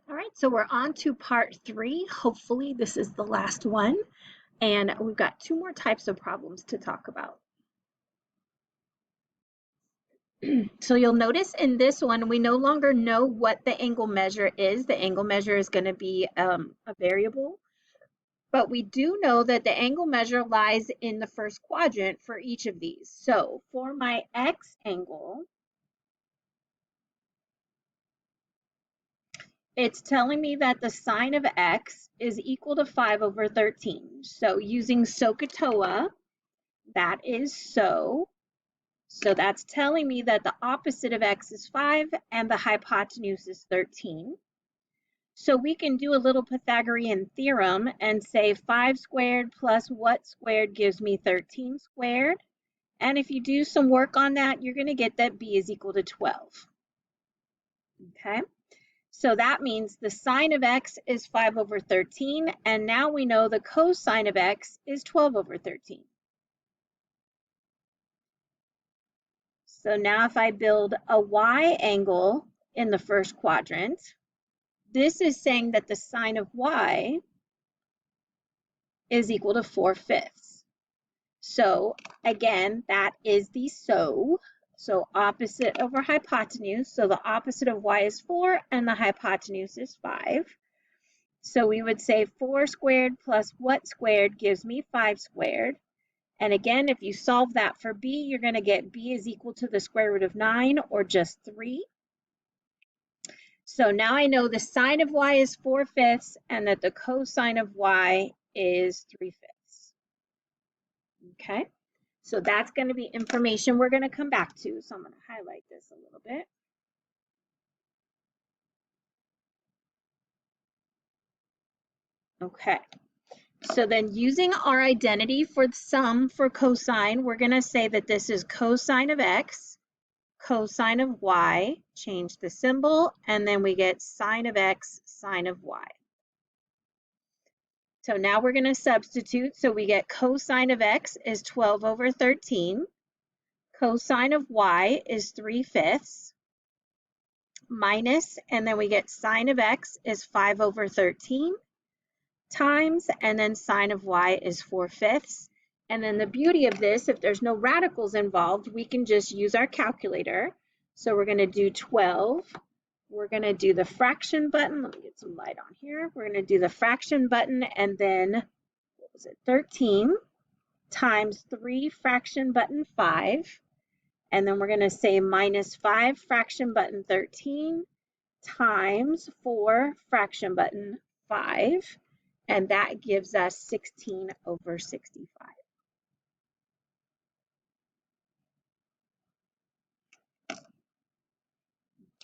All right, so we're on to part 3. Hopefully this is the last one, and we've got 2 more types of problems to talk about. So you'll notice in this one, we no longer know what the angle measure is. The angle measure is going to be a variable, but we do know that the angle measure lies in the first quadrant for each of these. So for my x angle, it's telling me that the sine of x is equal to 5 over 13. So using SOHCAHTOA, that is so. So that's telling me that the opposite of x is 5 and the hypotenuse is 13. So we can do a little Pythagorean theorem and say 5 squared plus what squared gives me 13 squared. And if you do some work on that, you're going to get that b is equal to 12. Okay, so that means the sine of x is 5 over 13, and now we know the cosine of x is 12 over 13. So now if I build a y angle in the first quadrant, this is saying that the sine of y is equal to 4/5. So again, that is the so. So opposite over hypotenuse. So the opposite of y is 4 and the hypotenuse is 5. So we would say 4 squared plus what squared gives me 5 squared. And again, if you solve that for b, you're going to get b is equal to the square root of 9 or just 3. So now I know the sine of y is 4/5 and that the cosine of y is 3/5. Okay, so that's going to be information we're going to come back to. So I'm going to highlight this a little bit. Okay, so then using our identity for the sum for cosine, we're going to say that this is cosine of x, cosine of y, change the symbol, and then we get sine of x, sine of y. So now we're going to substitute. So we get cosine of x is 12 over 13. Cosine of y is 3/5 minus, and then we get sine of x is 5 over 13 times, and then sine of y is 4/5. And then the beauty of this, if there's no radicals involved, we can just use our calculator. So we're going to do 12. We're going to do the fraction button. Let me get some light on here. We're going to do the fraction button, and then, what was it, 13 times 3 fraction button 5. And then we're going to say minus 5 fraction button 13 times 4 fraction button 5. And that gives us 16 over 65.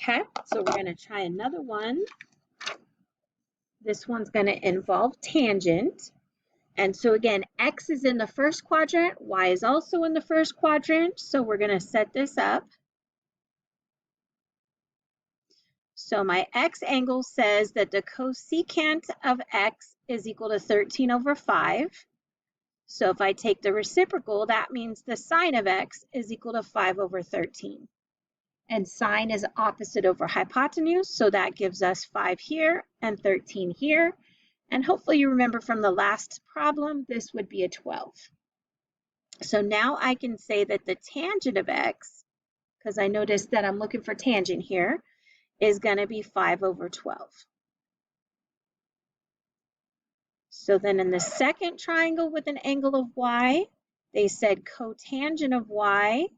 Okay, so we're going to try another one. This one's going to involve tangent. And so again, x is in the first quadrant, y is also in the first quadrant. So we're going to set this up. So my x angle says that the cosecant of x is equal to 13 over 5. So if I take the reciprocal, that means the sine of x is equal to 5 over 13. And sine is opposite over hypotenuse, so that gives us 5 here and 13 here. And hopefully you remember from the last problem, this would be a 12. So now I can say that the tangent of x, because I noticed that I'm looking for tangent here, is going to be 5 over 12. So then in the second triangle with an angle of y, they said cotangent of y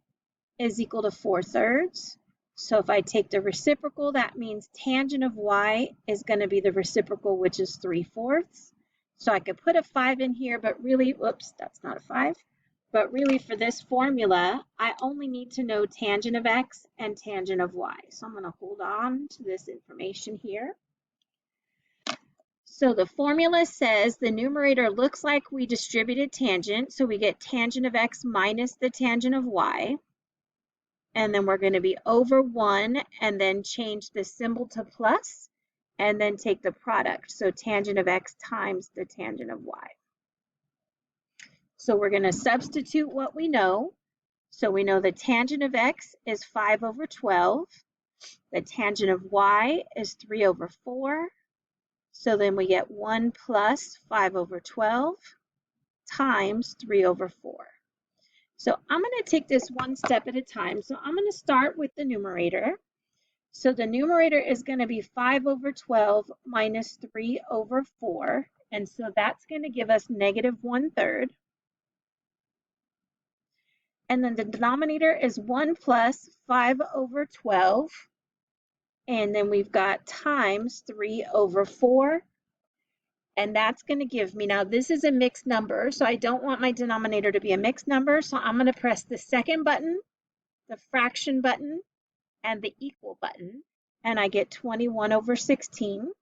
is equal to 4/3. So if I take the reciprocal, that means tangent of y is going to be the reciprocal, which is 3/4. So I could put a 5 in here, but really, whoops, that's not a 5. But really for this formula, I only need to know tangent of x and tangent of y. So I'm going to hold on to this information here. So the formula says the numerator looks like we distributed tangent, so we get tangent of x minus the tangent of y. And then we're going to be over 1 and then change the symbol to plus and then take the product. So tangent of x times the tangent of y. So we're going to substitute what we know. So we know the tangent of x is 5 over 12. The tangent of y is 3 over 4. So then we get 1 plus 5 over 12 times 3 over 4. So I'm going to take this one step at a time. So I'm going to start with the numerator. So the numerator is going to be 5 over 12 minus 3 over 4. And so that's going to give us negative 1/3. And then the denominator is 1 plus 5 over 12. And then we've got times 3 over 4. And that's going to give me, now this is a mixed number, so I don't want my denominator to be a mixed number. So I'm going to press the second button, the fraction button, and the equal button. And I get 21 over 16.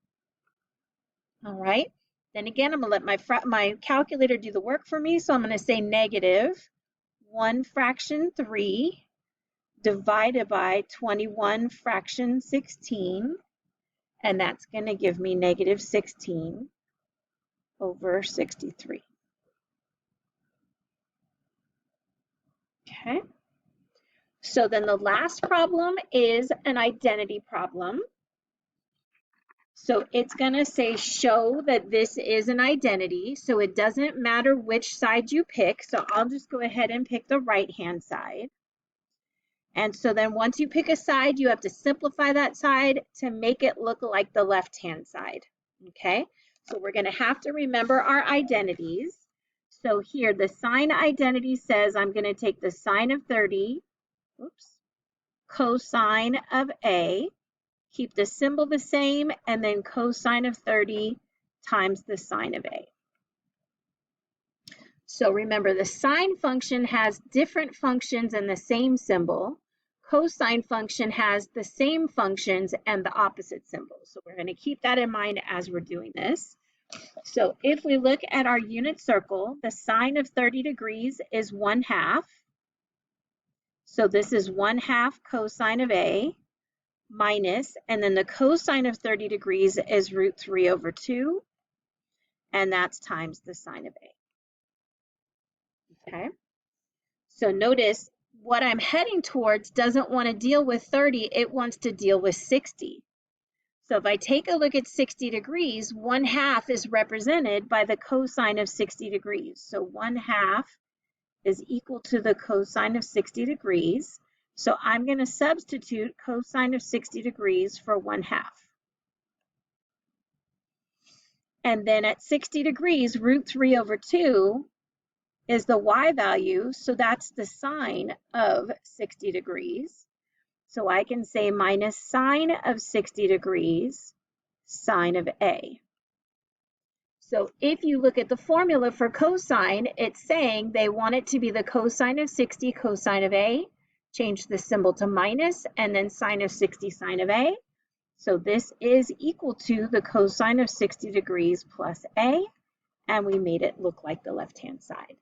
All right. Then again, I'm going to let my calculator do the work for me. So I'm going to say negative 1 fraction 3 divided by 21 fraction 16. And that's going to give me negative 16 over 63. Okay. So then the last problem is an identity problem. So it's going to say show that this is an identity. So it doesn't matter which side you pick. So I'll just go ahead and pick the right-hand side. And so then once you pick a side, you have to simplify that side to make it look like the left-hand side. Okay, so we're going to have to remember our identities. So here, the sign identity says I'm going to take the sine of 30, cosine of A, keep the symbol the same, and then cosine of 30 times the sine of A. So remember, the sine function has different functions and the same symbol. Cosine function has the same functions and the opposite symbol. So we're going to keep that in mind as we're doing this. So if we look at our unit circle, the sine of 30 degrees is 1/2. So this is 1/2 cosine of A minus, and then the cosine of 30 degrees is root 3 over 2, and that's times the sine of A. Okay, so notice what I'm heading towards doesn't want to deal with 30, it wants to deal with 60. So if I take a look at 60 degrees, 1/2 is represented by the cosine of 60 degrees. So 1/2 is equal to the cosine of 60 degrees. So I'm going to substitute cosine of 60 degrees for 1/2. And then at 60 degrees, root 3 over 2 is the y value. So that's the sine of 60 degrees. So I can say minus sine of 60 degrees, sine of A. So if you look at the formula for cosine, it's saying they want it to be the cosine of 60 cosine of A, change the symbol to minus, and then sine of 60 sine of A. So this is equal to the cosine of 60 degrees plus A, and we made it look like the left-hand side.